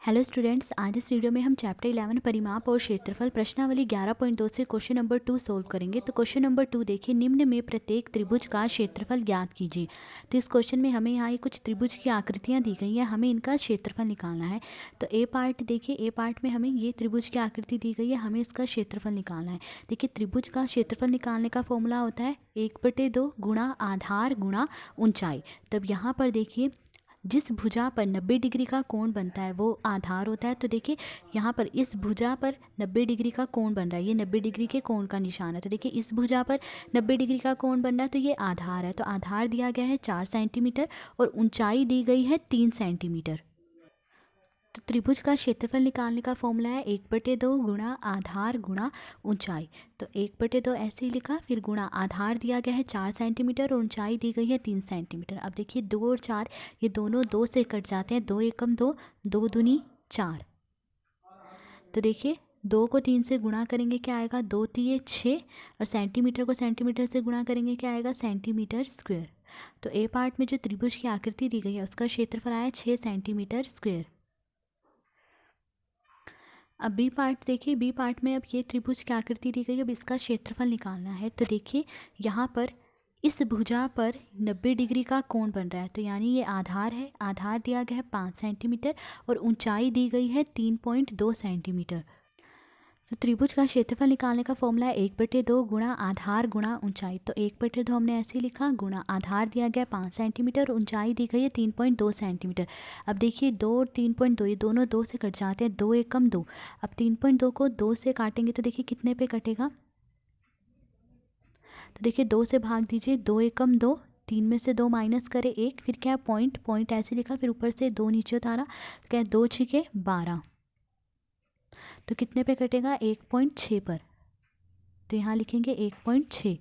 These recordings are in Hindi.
हेलो स्टूडेंट्स, आज इस वीडियो में हम चैप्टर 11 परिमाप और क्षेत्रफल प्रश्नावली 11.2 से क्वेश्चन नंबर 2 सोल्व करेंगे। तो क्वेश्चन नंबर 2 देखिए, निम्न में प्रत्येक त्रिभुज का क्षेत्रफल ज्ञात कीजिए। तो इस क्वेश्चन में हमें यहाँ कुछ त्रिभुज की आकृतियाँ दी गई हैं, हमें इनका क्षेत्रफल निकालना है। तो ए पार्ट देखिए, ए पार्ट में हमें ये त्रिभुज की आकृति दी गई है, हमें इसका क्षेत्रफल निकालना है। देखिए, त्रिभुज का क्षेत्रफल निकालने का फॉर्मूला होता है 1/2 गुणा आधार गुणा ऊंचाई। तब यहाँ पर देखिए, जिस भुजा पर 90 डिग्री का कोण बनता है वो आधार होता है। तो देखिए, यहाँ पर इस भुजा पर 90 डिग्री का कोण बन रहा है, ये 90 डिग्री के कोण का निशान है। तो देखिए, इस भुजा पर 90 डिग्री का कोण बन रहा है, तो ये आधार है। तो आधार दिया गया है 4 सेंटीमीटर और ऊंचाई दी गई है 3 सेंटीमीटर। तो त्रिभुज का क्षेत्रफल निकालने का फॉर्मूला है 1/2 गुणा आधार गुणा ऊंचाई। तो 1/2 ऐसे ही लिखा, फिर गुणा आधार दिया गया है 4 सेंटीमीटर और ऊंचाई दी गई है 3 सेंटीमीटर। अब देखिए, 2 और 4 ये दोनों 2 से कट जाते हैं, 2 एकम 2, 2 दूनी 4। तो देखिए, 2 को 3 से गुणा करेंगे क्या आएगा, 2 तिये 6, और सेंटीमीटर को सेंटीमीटर से गुणा करेंगे क्या आएगा, सेंटीमीटर स्क्वेयर। तो ए पार्ट में जो त्रिभुज की आकृति दी गई है उसका क्षेत्रफल आया 6 सेंटीमीटर स्क्वेयर। अब बी पार्ट देखिए, बी पार्ट में अब ये त्रिभुज की आकृति दी गई है, अब इसका क्षेत्रफल निकालना है। तो देखिए, यहाँ पर इस भुजा पर 90 डिग्री का कोण बन रहा है, तो यानी ये आधार है। आधार दिया गया है 5 सेंटीमीटर और ऊंचाई दी गई है 3.2 सेंटीमीटर। तो त्रिभुज का क्षेत्रफल निकालने का फॉर्मूला है 1/2 गुणा आधार गुणा ऊंचाई। तो 1/2 हमने ऐसे ही लिखा, गुणा आधार दिया गया 5 सेंटीमीटर, ऊंचाई दी गई है 3.2 सेंटीमीटर। अब देखिए, 2 और 3.2 ये दोनों 2 से कट जाते हैं, 2 एकम 2। अब 3.2 को 2 से काटेंगे तो देखिए कितने पे कटेगा। तो देखिए, 2 से भाग दीजिए, 2 एकम 2, 3 में से 2 माइनस करे 1, फिर क्या पॉइंट, पॉइंट ऐसे लिखा, फिर ऊपर से 2 नीचे उतारा, क्या 2 छिके 12। तो कितने पे कटेगा, 1.6 पर। तो यहाँ लिखेंगे 1.6।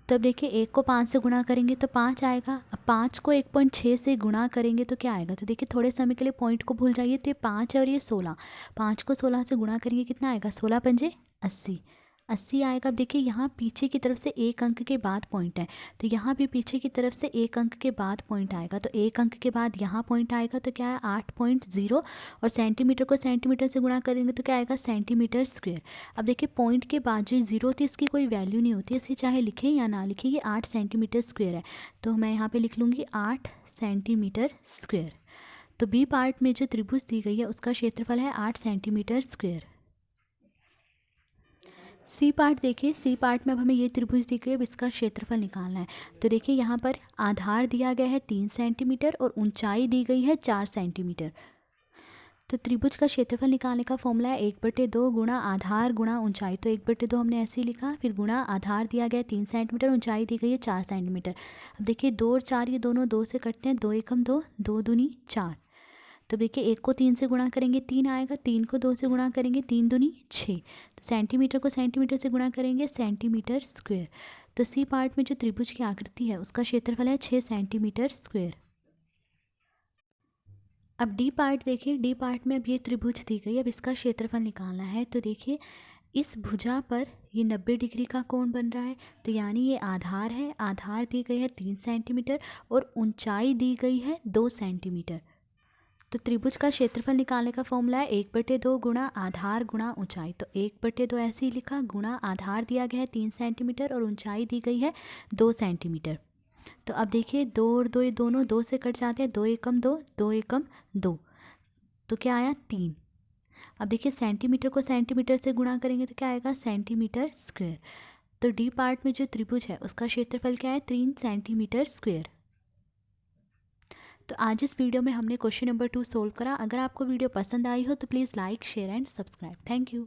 तब देखिए, 1 को 5 से गुणा करेंगे तो 5 आएगा। अब 5 को 1.6 से गुणा करेंगे तो क्या आएगा। तो देखिए, थोड़े समय के लिए पॉइंट को भूल जाइए। तो ये 5 और ये 16, 5 को 16 से गुणा करेंगे कितना आएगा, 16 पंजे 80, 80 आएगा। अब देखिए, यहाँ पीछे की तरफ से एक अंक के बाद पॉइंट है, तो यहाँ भी पीछे की तरफ से एक अंक के बाद पॉइंट आएगा। तो एक अंक के बाद यहाँ पॉइंट आएगा, तो क्या है 8.0, और सेंटीमीटर को सेंटीमीटर से गुणा करेंगे तो क्या आएगा, सेंटीमीटर स्क्वेयर। अब देखिए, पॉइंट के बाद जो जीरो थी इसकी कोई वैल्यू नहीं होती, इसे चाहे लिखें या ना लिखें, ये 8 सेंटीमीटर स्क्वेयर है। तो मैं यहाँ पे लिख लूँगी 8 सेंटीमीटर स्क्वेयर। तो बी पार्ट में जो त्रिभुज दी गई है उसका क्षेत्रफल है 8 सेंटीमीटर स्क्वेयर। सी पार्ट देखिए, सी पार्ट में अब हमें ये त्रिभुज दी गई है, अब इसका क्षेत्रफल निकालना है। तो देखिए, यहाँ पर आधार दिया गया है 3 सेंटीमीटर और ऊंचाई दी गई है 4 सेंटीमीटर। तो त्रिभुज का क्षेत्रफल निकालने का फॉर्मूला है 1/2 गुणा आधार गुणा ऊंचाई। तो 1/2 हमने ऐसे ही लिखा, फिर गुणा आधार दिया गया 3 सेंटीमीटर, ऊंचाई दी गई है 4 सेंटीमीटर। अब देखिए, 2 और 4 ये दोनों 2 से कटते हैं, 2 एकम 2, 2 दूनी 4। तो देखिए, 1 को 3 से गुणा करेंगे 3 आएगा, 3 को 2 से गुणा करेंगे 3 दूनी 6। तो सेंटीमीटर को सेंटीमीटर से गुणा करेंगे सेंटीमीटर स्क्वेयर। तो सी पार्ट में जो त्रिभुज की आकृति है उसका क्षेत्रफल है 6 सेंटीमीटर स्क्वेयर। अब डी पार्ट देखिए, डी पार्ट में अब ये त्रिभुज दी गई, अब इसका क्षेत्रफल निकालना है। तो देखिए, इस भुजा पर ये 90 डिग्री का कोण बन रहा है, तो यानी ये आधार है। आधार दी गई है 3 सेंटीमीटर और ऊंचाई दी गई है 2 सेंटीमीटर। तो त्रिभुज का क्षेत्रफल निकालने का फॉर्मूला है 1/2 गुणा आधार गुणा ऊंचाई। तो 1/2 ऐसे ही लिखा, गुणा आधार दिया गया है 3 सेंटीमीटर और ऊंचाई दी गई है 2 सेंटीमीटर। तो अब देखिए, 2 और 2 ये दोनों 2 से कट जाते हैं, 2 एकम 2, 2 एकम 2। तो क्या आया 3। अब देखिए, सेंटीमीटर को सेंटीमीटर से गुणा करेंगे तो क्या आएगा, सेंटीमीटर स्क्वेयर। तो डी पार्ट में जो त्रिभुज है उसका क्षेत्रफल क्या है, 3 सेंटीमीटर स्क्वेयर। तो आज इस वीडियो में हमने क्वेश्चन नंबर 2 सोल्व करा। अगर आपको वीडियो पसंद आई हो तो please like share and subscribe. Thank you.